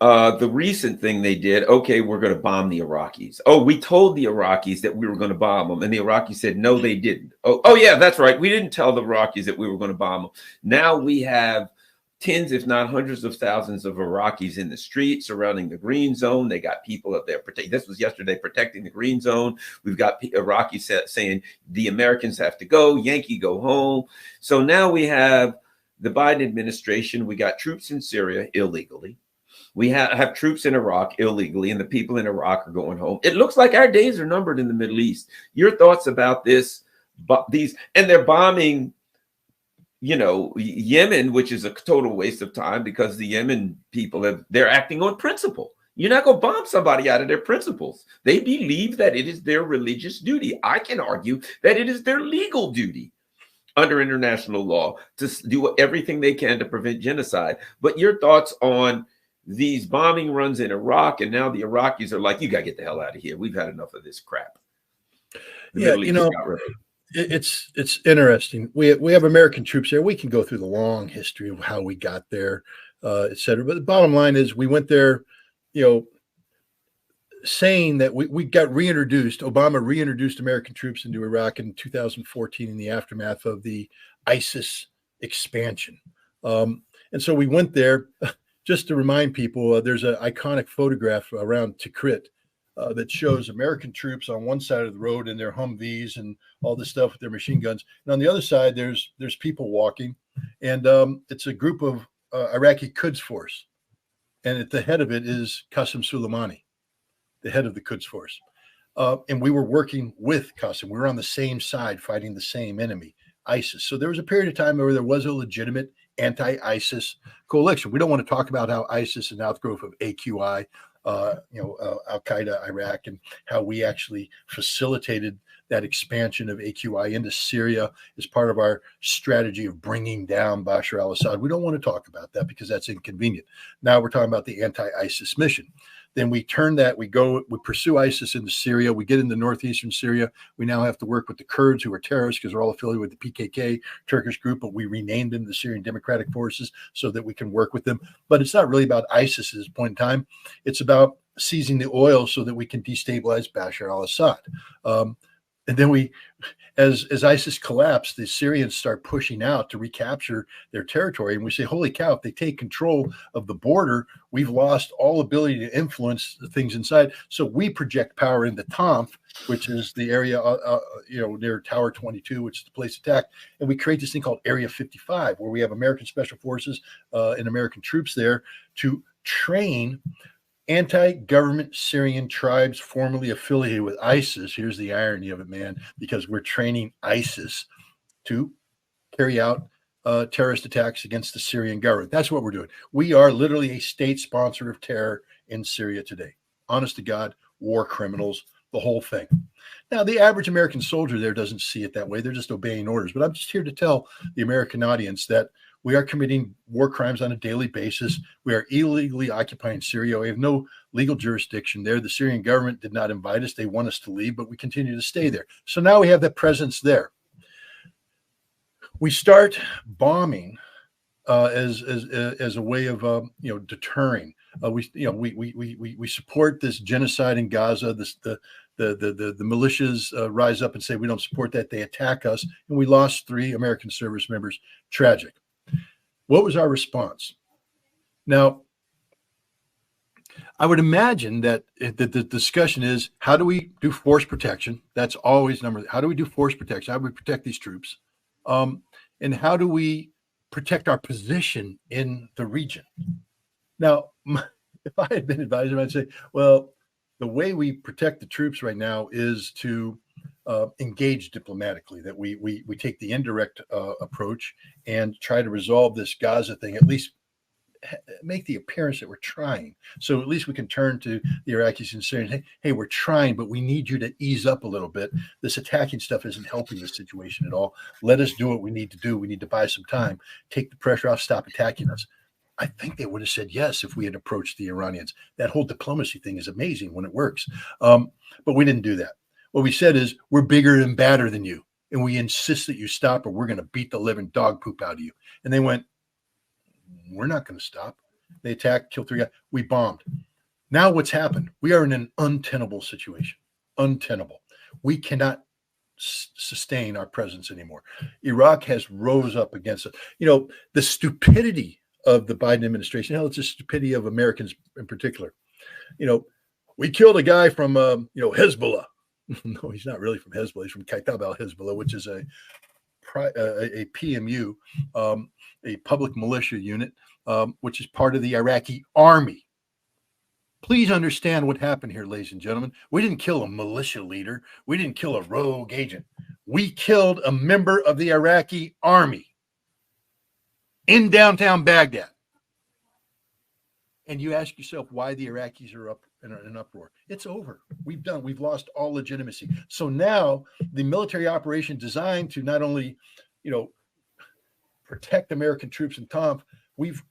The recent thing they did, okay, we're going to bomb the Iraqis. Oh, we told the Iraqis that we were going to bomb them, and the Iraqis said no, they didn't. Oh, yeah, that's right. We didn't tell the Iraqis that we were going to bomb them. Now we have tens, if not hundreds of thousands of Iraqis in the street surrounding the green zone. They got people up there protecting. This was yesterday, protecting the green zone. We've got Iraqis saying the Americans have to go, Yankee go home. So now we have the Biden administration. We got troops in Syria illegally. We have troops in Iraq illegally, and the people in Iraq are going home. It looks like our days are numbered in the Middle East. Your thoughts about this? But and they're bombing, Yemen, which is a total waste of time because the Yemen people they're acting on principle. You're not going to bomb somebody out of their principles. They believe that it is their religious duty. I can argue that it is their legal duty under international law to do everything they can to prevent genocide. But your thoughts on these bombing runs in Iraq, and now the Iraqis are like, you got to get the hell out of here. We've had enough of this crap. It's interesting. We have American troops there. We can go through the long history of how we got there, et cetera. But the bottom line is we went there, saying that we got reintroduced. Obama reintroduced American troops into Iraq in 2014 in the aftermath of the ISIS expansion. And so we went there. Just to remind people, there's an iconic photograph around Tikrit that shows American troops on one side of the road in their Humvees and all this stuff with their machine guns. And on the other side, there's people walking. And it's a group of Iraqi Quds Force. And at the head of it is Qasem Soleimani, the head of the Quds Force. And we were working with Qasem. We were on the same side fighting the same enemy, ISIS. So there was a period of time where there was a legitimate anti-ISIS coalition. We don't want to talk about how ISIS is an outgrowth of AQI, Al-Qaeda, Iraq, and how we actually facilitated that expansion of AQI into Syria as part of our strategy of bringing down Bashar al-Assad. We don't want to talk about that because that's inconvenient. Now we're talking about the anti-ISIS mission. Then we turn that, we pursue ISIS into Syria. We get into northeastern Syria. We now have to work with the Kurds, who are terrorists because they're all affiliated with the PKK, Turkish group, but we renamed them the Syrian Democratic Forces so that we can work with them. But it's not really about ISIS at this point in time. It's about seizing the oil so that we can destabilize Bashar al-Assad. And then as ISIS collapsed, the Syrians start pushing out to recapture their territory. And we say, holy cow, if they take control of the border, we've lost all ability to influence the things inside. So we project power into Tanf, which is the area, near Tower 22, which is the place attacked. And we create this thing called Area 55, where we have American Special Forces and American troops there to train anti-government Syrian tribes formerly affiliated with ISIS. Here's the irony of it, man, because we're training ISIS to carry out terrorist attacks against the Syrian government. That's what we're doing. We are literally a state sponsor of terror in Syria today. Honest to God, war criminals, the whole thing. Now, the average American soldier there doesn't see it that way. They're just obeying orders. But I'm just here to tell the American audience that we are committing war crimes on a daily basis. We are illegally occupying Syria. We have no legal jurisdiction there. The Syrian government did not invite us. They want us to leave, but we continue to stay there. So now we have that presence there. We start bombing as a way of deterring. We support this genocide in Gaza. The militias rise up and say we don't support that. They attack us, and we lost 3 American service members. Tragic. What was our response? Now, I would imagine that the discussion is, how do we do force protection? That's always how do we do force protection? How do we protect these troops? And how do we protect our position in the region? Now, if I had been advisor, I'd say, well, the way we protect the troops right now is to engage diplomatically, that we take the indirect approach and try to resolve this Gaza thing, at least make the appearance that we're trying. So at least we can turn to the Iraqis and say, hey, we're trying, but we need you to ease up a little bit. This attacking stuff isn't helping the situation at all. Let us do what we need to do. We need to buy some time, take the pressure off, stop attacking us. I think they would have said yes if we had approached the Iranians. That whole diplomacy thing is amazing when it works. But we didn't do that. What we said is, we're bigger and badder than you, and we insist that you stop or we're going to beat the living dog poop out of you. And they went, we're not going to stop. They attacked, killed 3 guys. We bombed. Now what's happened? We are in an untenable situation. Untenable. We cannot sustain our presence anymore. Iraq has rose up against it. The stupidity of the Biden administration, hell, it's the stupidity of Americans in particular. We killed a guy from, Hezbollah. No, he's not really from Hezbollah. He's from Kataib al-Hezbollah, which is a PMU, a public militia unit, which is part of the Iraqi army. Please understand what happened here, ladies and gentlemen. We didn't kill a militia leader. We didn't kill a rogue agent. We killed a member of the Iraqi army in downtown Baghdad. And you ask yourself why the Iraqis are up in an uproar. It's over. We've lost all legitimacy. So now the military operation designed to not only, protect American troops in Tanf, we've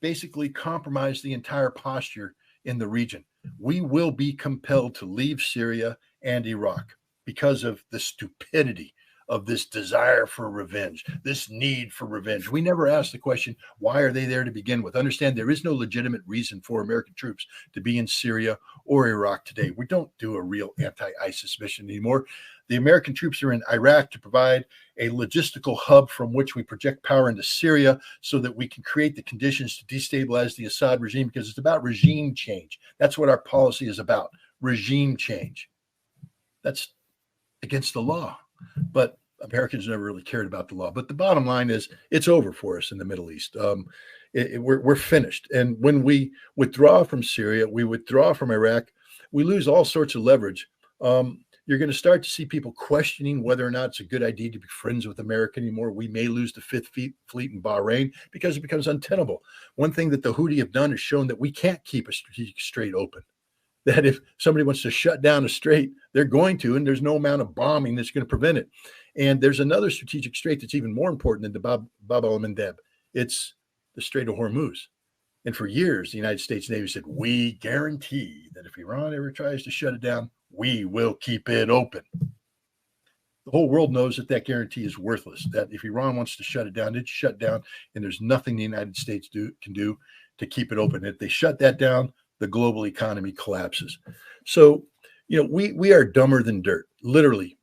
basically compromised the entire posture in the region. We will be compelled to leave Syria and Iraq because of the stupidity of this desire for revenge, this need for revenge. We never asked the question, why are they there to begin with? Understand there is no legitimate reason for American troops to be in Syria or Iraq today. We don't do a real anti-ISIS mission anymore. The American troops are in Iraq to provide a logistical hub from which we project power into Syria so that we can create the conditions to destabilize the Assad regime, because it's about regime change. That's what our policy is about, regime change. That's against the law. But Americans never really cared about the law. But the bottom line is it's over for us in the Middle East. We're finished. And when we withdraw from Syria, we withdraw from Iraq, we lose all sorts of leverage. You're going to start to see people questioning whether or not it's a good idea to be friends with America anymore. We may lose the Fifth Fleet in Bahrain because it becomes untenable. One thing that the Houthi have done is shown that we can't keep a strategic strait open. That if somebody wants to shut down a strait, they're going to, and there's no amount of bombing that's going to prevent it. And there's another strategic strait that's even more important than the Bab el-Mandeb. It's the Strait of Hormuz. And for years, the United States Navy said, we guarantee that if Iran ever tries to shut it down, we will keep it open. The whole world knows that that guarantee is worthless, that if Iran wants to shut it down, it's shut down, and there's nothing the United States can do to keep it open. If they shut that down, the global economy collapses. So, we are dumber than dirt, literally.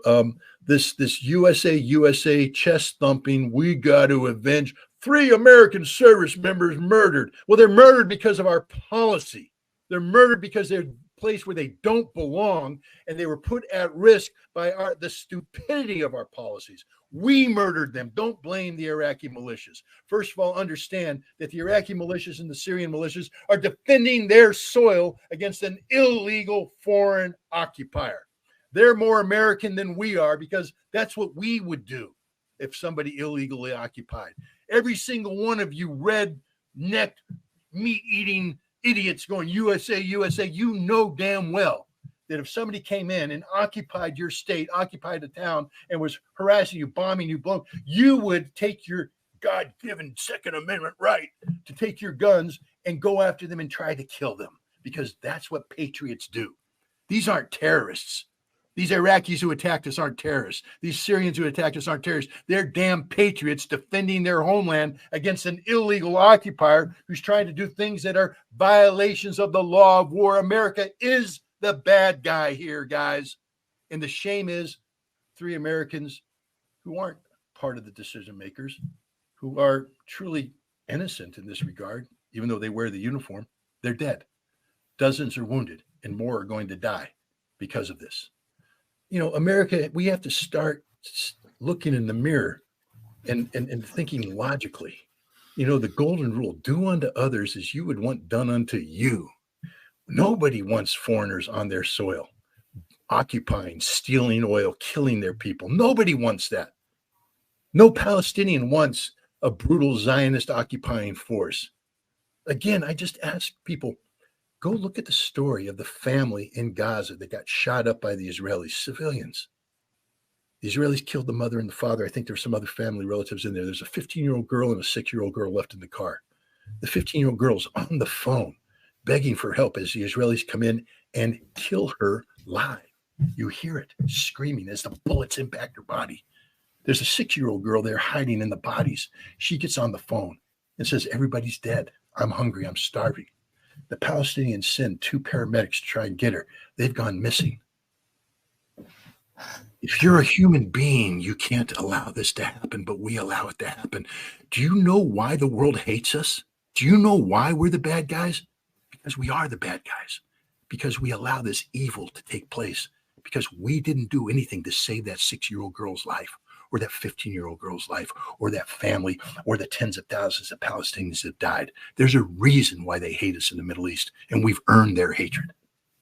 This USA chest thumping, we got to avenge 3 American service members murdered. Well, they're murdered because of our policy. They're murdered because they're place where they don't belong, and they were put at risk by the stupidity of our policies. We murdered them. Don't blame the Iraqi militias. First of all, understand that the Iraqi militias and the Syrian militias are defending their soil against an illegal foreign occupier. They're more American than we are, because that's what we would do if somebody illegally occupied. Every single one of you red-necked, meat-eating idiots going USA, USA, you know damn well that if somebody came in and occupied your state, occupied a town, and was harassing you, bombing you, you would take your God-given Second Amendment right to take your guns and go after them and try to kill them, because that's what patriots do. These aren't terrorists. These Iraqis who attacked us aren't terrorists. These Syrians who attacked us aren't terrorists. They're damn patriots defending their homeland against an illegal occupier who's trying to do things that are violations of the law of war. America is the bad guy here, guys. And the shame is 3 Americans who aren't part of the decision makers, who are truly innocent in this regard, even though they wear the uniform, they're dead. Dozens are wounded, and more are going to die because of this. America, we have to start looking in the mirror and thinking logically. The golden rule, do unto others as you would want done unto you. Nobody wants foreigners on their soil, occupying, stealing oil, killing their people. Nobody wants that. No Palestinian wants a brutal Zionist occupying force. Again, I just ask people, go look at the story of the family in Gaza that got shot up by the Israelis, civilians. The Israelis killed the mother and the father. I think there's some other family relatives in there. There's a 15-year-old girl and a 6-year-old girl left in the car. The 15-year-old girl's on the phone begging for help as the Israelis come in and kill her live. You hear it screaming as the bullets impact her body. There's a 6-year-old girl there hiding in the bodies. She gets on the phone and says, everybody's dead. I'm hungry. I'm starving. The Palestinians send 2 paramedics to try and get her. They've gone missing. If you're a human being, you can't allow this to happen, but we allow it to happen. Do you know why the world hates us? Do you know why we're the bad guys? Because we are the bad guys. Because we allow this evil to take place. Because we didn't do anything to save that 6-year-old girl's life, or that 15-year-old girl's life, or that family, or the tens of thousands of Palestinians that died. There's a reason why they hate us in the Middle East, and we've earned their hatred.